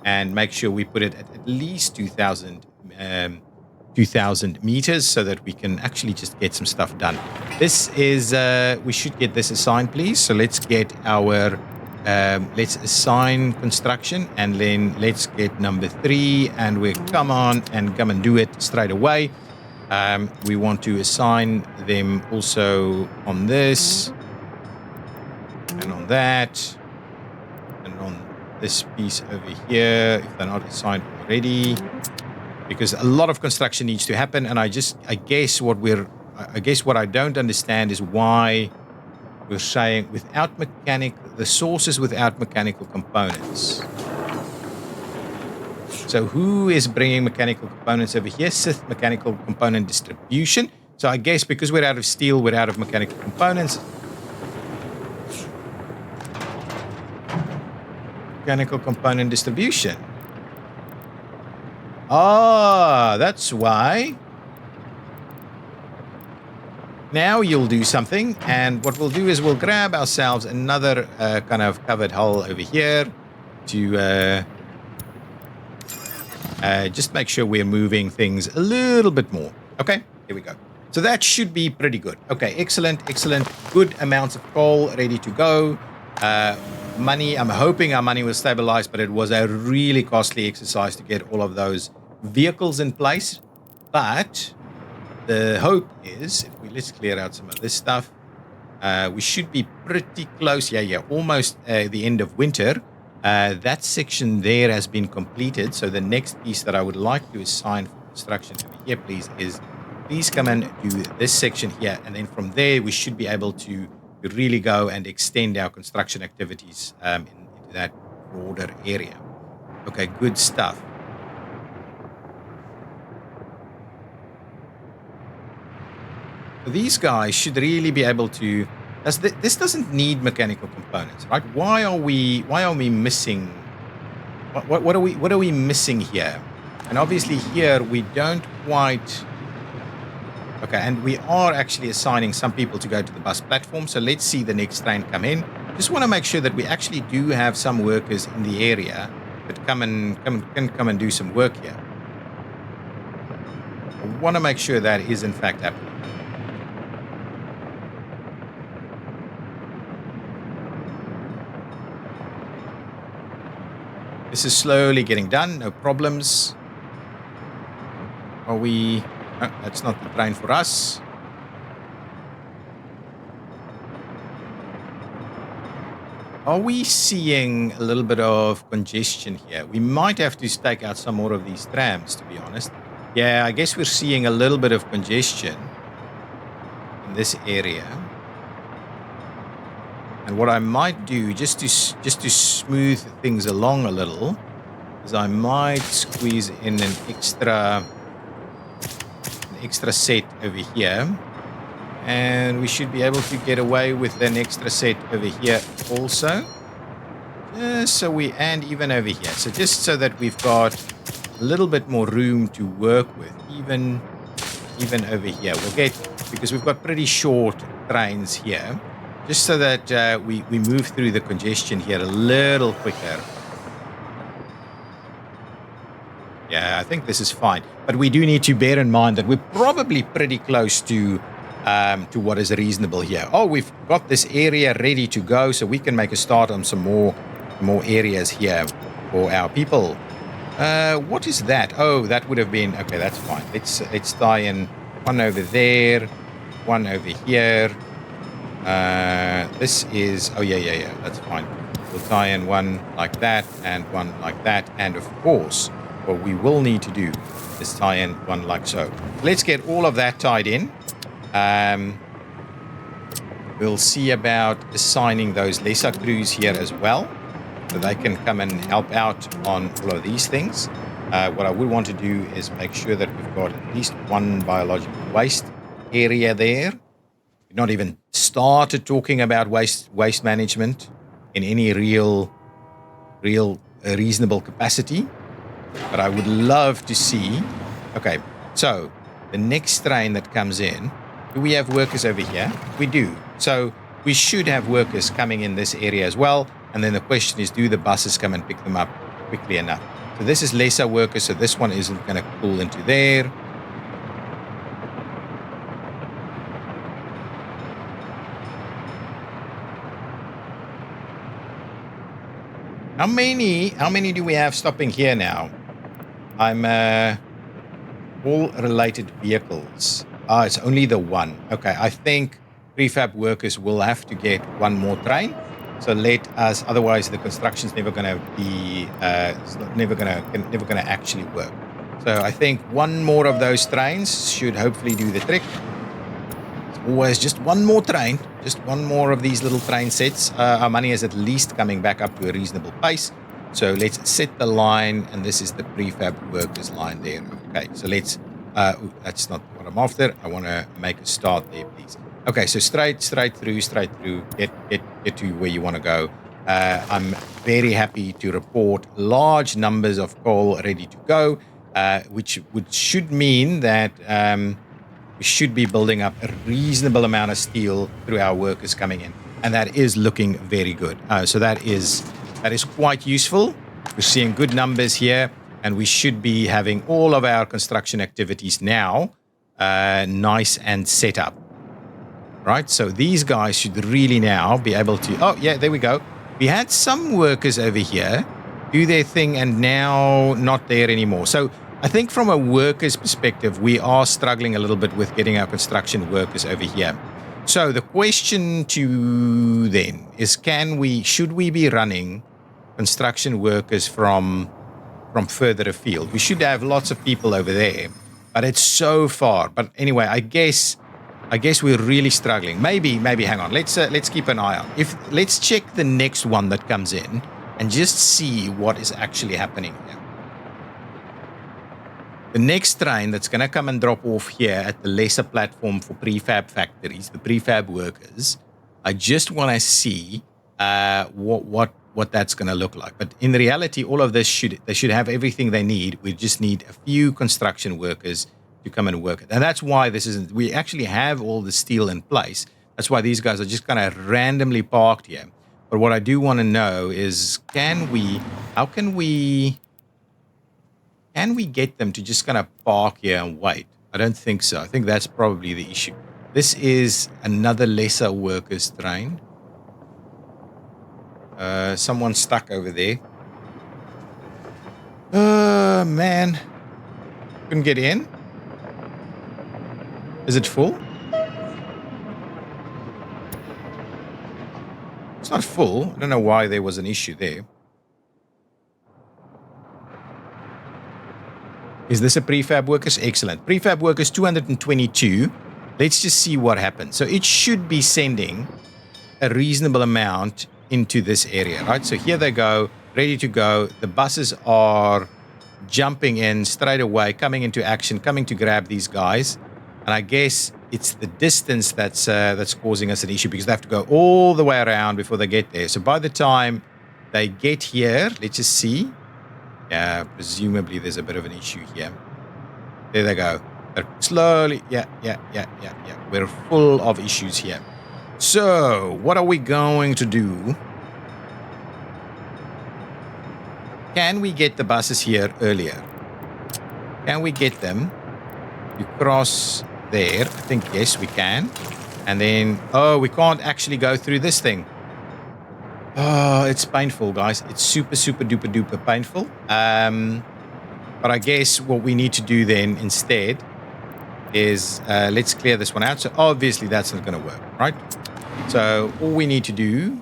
and make sure we put it at least 2,000 meters so that we can actually just get some stuff done. This is we should get this assigned, please. So let's get our let's assign construction, and then let's get number 3, and we come and do it straight away. We want to assign them also on this and on that and on this piece over here if they're not assigned already, because a lot of construction needs to happen. And I guess what I don't understand is why we're saying the sources without mechanical components. So who is bringing mechanical components over here? Sith mechanical component distribution. So I guess because we're out of steel, we're out of mechanical components. Mechanical component distribution. Ah, that's why. Now you'll do something, and what we'll do is we'll grab ourselves another kind of covered hull over here to just make sure we're moving things a little bit more. Okay, here we go. So that should be pretty good. Okay, excellent. Good amounts of coal ready to go. Money, I'm hoping our money will stabilize, but it was a really costly exercise to get all of those vehicles in place. But the hope is, let's clear out some of this stuff. We should be pretty close. Yeah, almost the end of winter. That section there has been completed. So the next piece that I would like to assign for construction over here, please, is please come and do this section here. And then from there, we should be able to really go and extend our construction activities into that broader area. Okay, good stuff. These guys should really be able to. This doesn't need mechanical components, right? Why are we missing? What are we missing here? And obviously here we don't quite. Okay, and we are actually assigning some people to go to the bus platform. So let's see the next train come in. Just want to make sure that we actually do have some workers in the area that can come and do some work here. I want to make sure that is in fact happening. This is slowly getting done, no problems. Are we... Oh, that's not the train for us. Are we seeing a little bit of congestion here? We might have to stake out some more of these trams, to be honest. Yeah, I guess we're seeing a little bit of congestion in this area. And what I might do, just to smooth things along a little, is I might squeeze in an extra set over here, and we should be able to get away with an extra set over here also. And even over here. So just so that we've got a little bit more room to work with, even over here. We'll get, because we've got pretty short trains here. Just so that we move through the congestion here a little quicker. Yeah, I think this is fine. But we do need to bear in mind that we're probably pretty close to what is reasonable here. Oh, we've got this area ready to go, so we can make a start on some more areas here for our people. What is that? Oh, that would have been... Okay, that's fine. Let's tie in one over there, one over here. This is... Oh, yeah, that's fine. We'll tie in one like that and one like that. And of course, what we will need to do is tie in one like so. Let's get all of that tied in. We'll see about assigning those lesser crews here as well, so they can come and help out on all of these things. What I would want to do is make sure that we've got at least one biological waste area there. We've not even started talking about waste management in any real reasonable capacity. But I would love to see. Okay, so the next train that comes in, do we have workers over here? We do. So we should have workers coming in this area as well. And then the question is, do the buses come and pick them up quickly enough? So this is lesser workers, so this one isn't going to pull into there. How many do we have stopping here now? I'm all related vehicles. It's only the one. Okay, I think prefab workers will have to get one more train. So let us, otherwise the construction's never going to be, never going to actually work. So I think one more of those trains should hopefully do the trick. It's always just one more train, just one more of these little train sets. Our money is at least coming back up to a reasonable pace. So let's set the line, and this is the prefab workers line there. Okay, so let's, that's not what I'm after. I want to make a start there, please. Okay, so straight through, get to where you want to go. I'm very happy to report large numbers of coal ready to go, which should mean that we should be building up a reasonable amount of steel through our workers coming in, and that is looking very good. So that is quite useful. We're seeing good numbers here, and we should be having all of our construction activities now nice and set up. Right, so these guys should really now be able to... Oh, yeah, there we go. We had some workers over here do their thing and now not there anymore. So I think from a worker's perspective, we are struggling a little bit with getting our construction workers over here. So the question to then is, should we be running construction workers from further afield? We should have lots of people over there, but it's so far. But anyway, I guess we're really struggling. Maybe hang on. Let's keep an eye on. Let's check the next one that comes in and just see what is actually happening here. The next train that's going to come and drop off here at the lesser platform for prefab factories, the prefab workers, I just want to see what that's going to look like. But in reality, all of this they should have everything they need. We just need a few construction workers to come and work it. And that's why we actually have all the steel in place. That's why these guys are just kind of randomly parked here. But what I do want to know is, can we get them to just kind of park here and wait? I don't think so. I think that's probably the issue. This is another lesser workers train. Someone's stuck over there. Man. Couldn't get in? Is it full? It's not full. I don't know why there was an issue there. Is this a prefab workers? Excellent. Prefab workers 222. Let's just see what happens. So it should be sending a reasonable amount into this area, right? So here they go, ready to go. The buses are jumping in straight away, coming into action, coming to grab these guys. And I guess it's the distance that's causing us an issue, because they have to go all the way around before they get there. So by the time they get here, let's just see. Yeah, presumably there's a bit of an issue here. There they go. They're slowly. Yeah. We're full of issues here. So what are we going to do? Can we get the buses here earlier? Can we get them to cross there? I think yes, we can. And then, oh, we can't actually go through this thing. Oh, it's painful, guys. It's super duper painful. But I guess what we need to do then instead is let's clear this one out. So obviously that's not going to work, right? So all we need to do,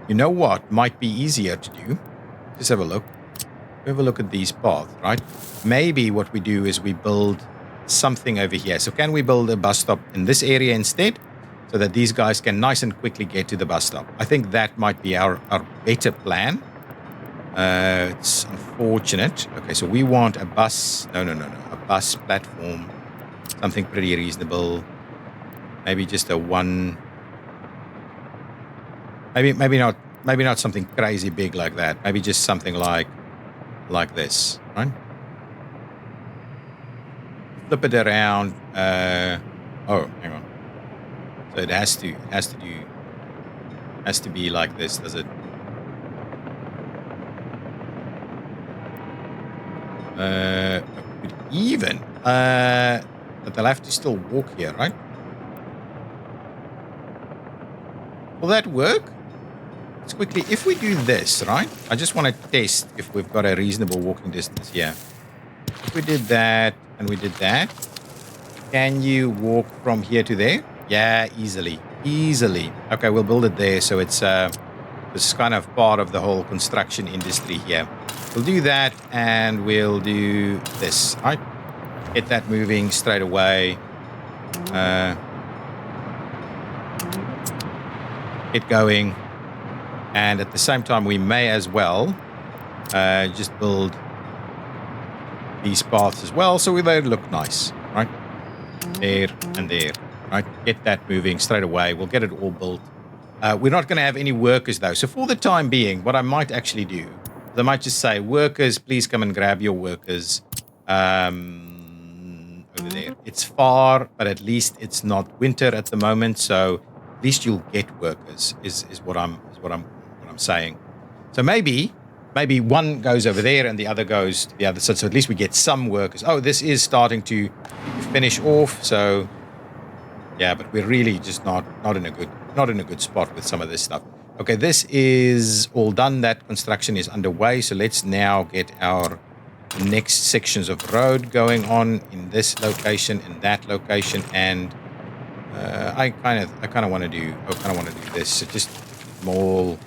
you know what might be easier to do? Just have a look. Have a look at these paths, right? Maybe what we do is we build something over here. So can we build a bus stop in this area instead, so that these guys can nice and quickly get to the bus stop? I think that might be our better plan. It's unfortunate. Okay, so we want a bus. No. A bus platform. Something pretty reasonable. Maybe just a one. Maybe not something crazy big like that. Maybe just something like this, right? Flip it around. Oh, hang on. So it has to be like this, does it? Even. But they'll have to still walk here, right? Will that work? Let's quickly, if we do this, right? I just want to test if we've got a reasonable walking distance here. If we did that and we did that, can you walk from here to there? Yeah, easily. Okay, we'll build it there. So it's this is kind of part of the whole construction industry here. We'll do that and we'll do this, right? Get that moving straight away. Get going. And at the same time, we may as well just build these paths as well so they look nice, right? There and there, right? Get that moving straight away. We'll get it all built. We're not going to have any workers, though. So for the time being, what I might actually do is I might just say, workers, please come and grab your workers over there. It's far, but at least it's not winter at the moment. So at least you'll get workers is what I'm saying. So maybe one goes over there and the other goes to the other side. So at least we get some workers. Oh, this is starting to finish off. So yeah, but we're really just not in a good spot with some of this stuff. Okay, this is all done. That construction is underway. So let's now get our next sections of road going on in this location, in that location, and I kind of want to do this. So just them all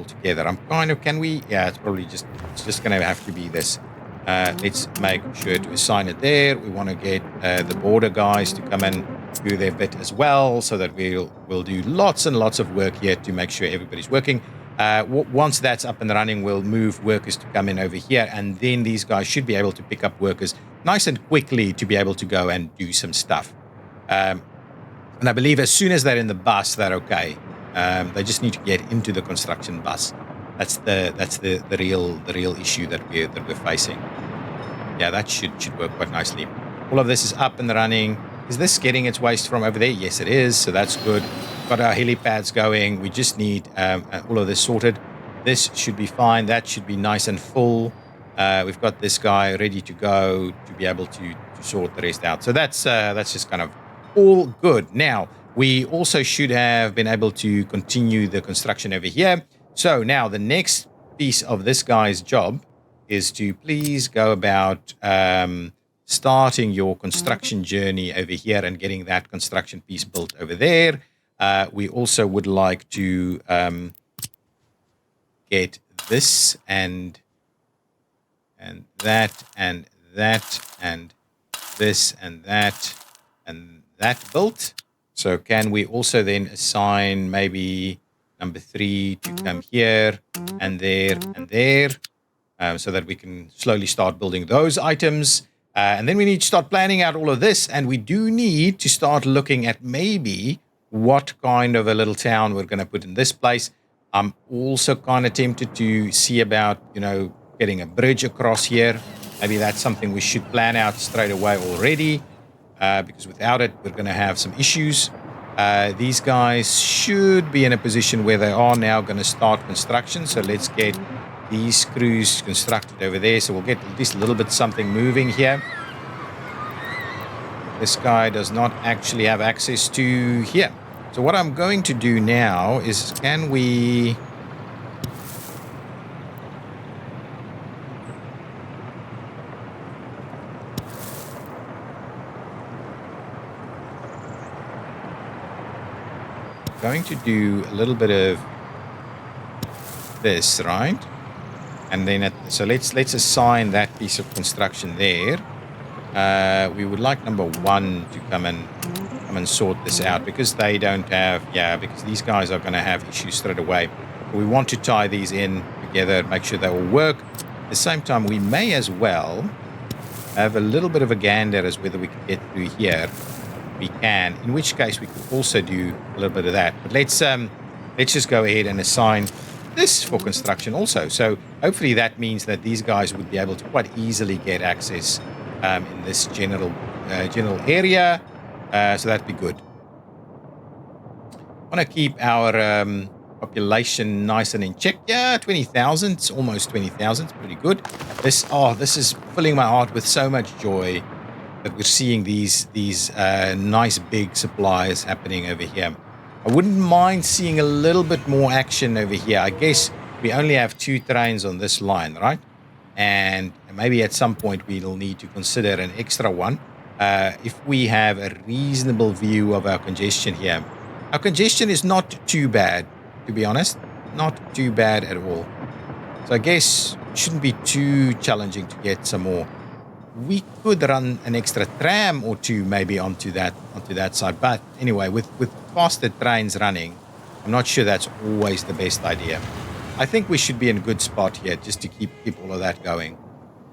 together. Can we? Yeah, it's just going to have to be this. Let's make sure to assign it there. We want to get the border guys to come and do their bit as well, so that we'll do lots and lots of work here to make sure everybody's working. Once that's up and running, we'll move workers to come in over here, and then these guys should be able to pick up workers nice and quickly to be able to go and do some stuff. And I believe as soon as they're in the bus, they're okay. They just need to get into the construction bus. That's the real issue that we're facing. Yeah, that should work quite nicely. All of this is up and running. Is this getting its waste from over there? Yes, it is. So that's good. Got our helipads going. We just need all of this sorted. This should be fine. That should be nice and full. We've got this guy ready to go to be able to sort the rest out. So that's just kind of all good. Now, we also should have been able to continue the construction over here. So now the next piece of this guy's job is to please go about starting your construction journey over here and getting that construction piece built over there. We also would like to get this and that and that and this and that built. So can we also then assign maybe number 3 to come here and there and there, so that we can slowly start building those items. And then we need to start planning out all of this. And we do need to start looking at maybe what kind of a little town we're going to put in this place. I'm also kind of tempted to see about, getting a bridge across here. Maybe that's something we should plan out straight away already, because without it, we're going to have some issues. These guys should be in a position where they are now going to start construction. So let's get these screws constructed over there. So we'll get at least a little bit something moving here. This guy does not actually have access to here. So what I'm going to do now is, can we... going to do a little bit of this, right? And then so let's assign that piece of construction there. We would like number 1 to come and sort this out, because they don't have, because these guys are going to have issues straight away. We want to tie these in together, make sure they all work. At the same time, we may as well have a little bit of a gander as whether we can get through here. We can, in which case we could also do a little bit of that. But let's just go ahead and assign this for construction also. So hopefully that means that these guys would be able to quite easily get access in this general area. So that'd be good. I want to keep our population nice and in check. Yeah, 20,000. It's almost 20,000. It's pretty good. This is filling my heart with so much joy that we're seeing these nice big supplies happening over here. I wouldn't mind seeing a little bit more action over here. I guess we only have 2 trains on this line, right? And maybe at some point we'll need to consider an extra one. If we have a reasonable view of our congestion here. Our congestion is not too bad, to be honest. Not too bad at all. So I guess it shouldn't be too challenging to get some more. We could run an extra tram or 2 maybe onto that side. But anyway, with faster trains running, I'm not sure that's always the best idea. I think we should be in a good spot here just to keep all of that going.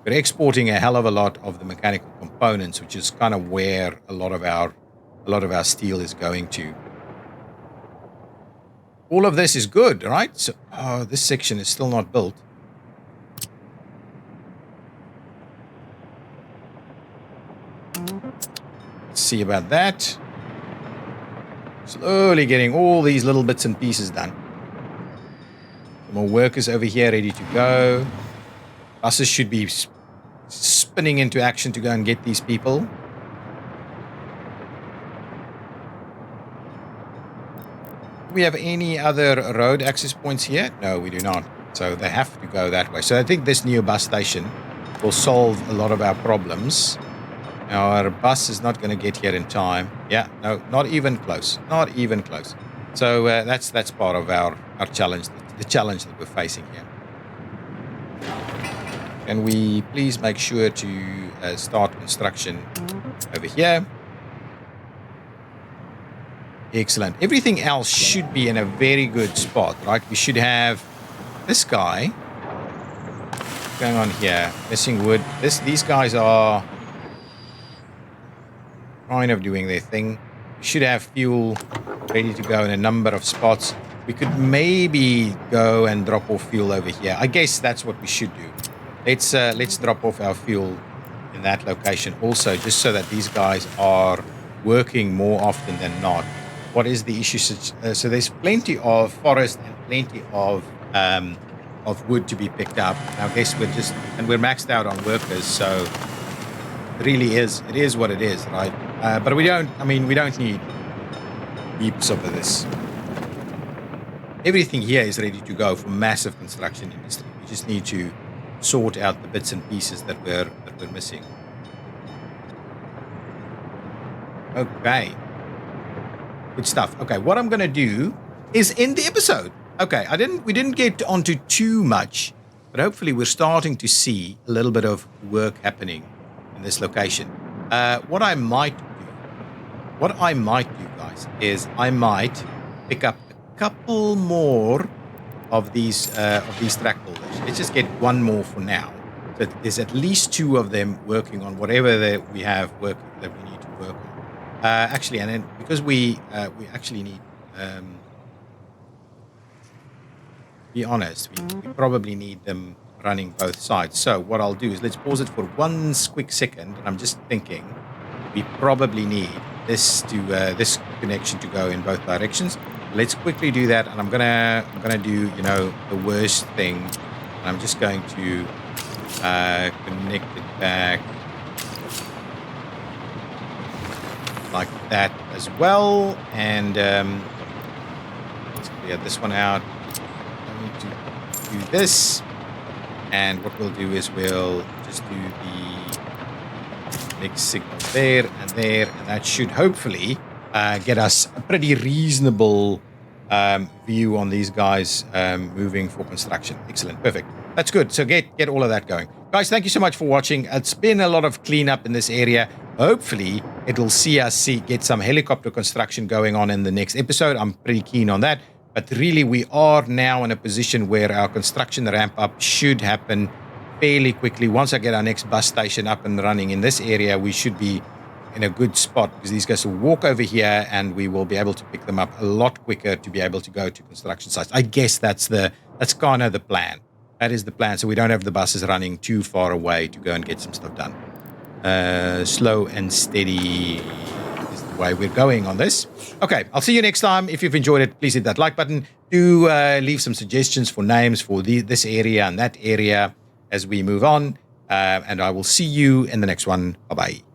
We're exporting a hell of a lot of the mechanical components, which is kind of where a lot of our steel is going to. All of this is good, right? So, this section is still not built. Let's see about that. Slowly getting all these little bits and pieces done. Some more workers over here ready to go. Buses should be spinning into action to go and get these people. Do we have any other road access points here? No, we do not. So they have to go that way. So I think this new bus station will solve a lot of our problems. Our bus is not going to get here in time. Yeah, no, not even close. Not even close. So that's part of our challenge, the challenge that we're facing here. Can we please make sure to start construction over here? Excellent. Everything else should be in a very good spot, right? We should have this guy going on here, missing wood. These guys are kind of doing their thing. We should have fuel ready to go in a number of spots. We could maybe go and drop off fuel over here. I guess that's what we should do. Let's drop off our fuel in that location also, just so that these guys are working more often than not. What is the issue? So there's plenty of forest and plenty of wood to be picked up. I guess we're maxed out on workers, so it is what it is, right? But we don't need heaps of this. Everything here is ready to go for massive construction industry. We just need to sort out the bits and pieces that we're missing. Okay. Good stuff. Okay, what I'm going to do is end the episode. Okay, we didn't get onto too much, but hopefully we're starting to see a little bit of work happening in this location. What I might do, guys, is I might pick up a couple more of these track builders. Let's just get one more for now. So there's at least 2 of them working on whatever we have work that we need to work on. Actually, and then because we actually need, be honest, we probably need them running both sides. So what I'll do is let's pause it for one quick second. And I'm just thinking we probably need this connection to go in both directions. Let's quickly do that, and I'm gonna do the worst thing. And I'm just going to connect it back like that as well, and let's clear this one out. I need to do this, and what we'll do is we'll just do the next signal there, and that should hopefully get us a pretty reasonable view on these guys moving for construction. Excellent, perfect. That's good. So get all of that going. Guys, thank you so much for watching. It's been a lot of cleanup in this area. Hopefully, it'll see us get some helicopter construction going on in the next episode. I'm pretty keen on that. But really, we are now in a position where our construction ramp up should happen fairly quickly. Once I get our next bus station up and running in this area, we should be in a good spot because these guys will walk over here and we will be able to pick them up a lot quicker to be able to go to construction sites. I guess that's kind of the plan. That is the plan. So we don't have the buses running too far away to go and get some stuff done. Slow and steady is the way we're going on this. Okay, I'll see you next time. If you've enjoyed it, please hit that like button. Do leave some suggestions for names for this area and that area as we move on. And I will see you in the next one. Bye-bye.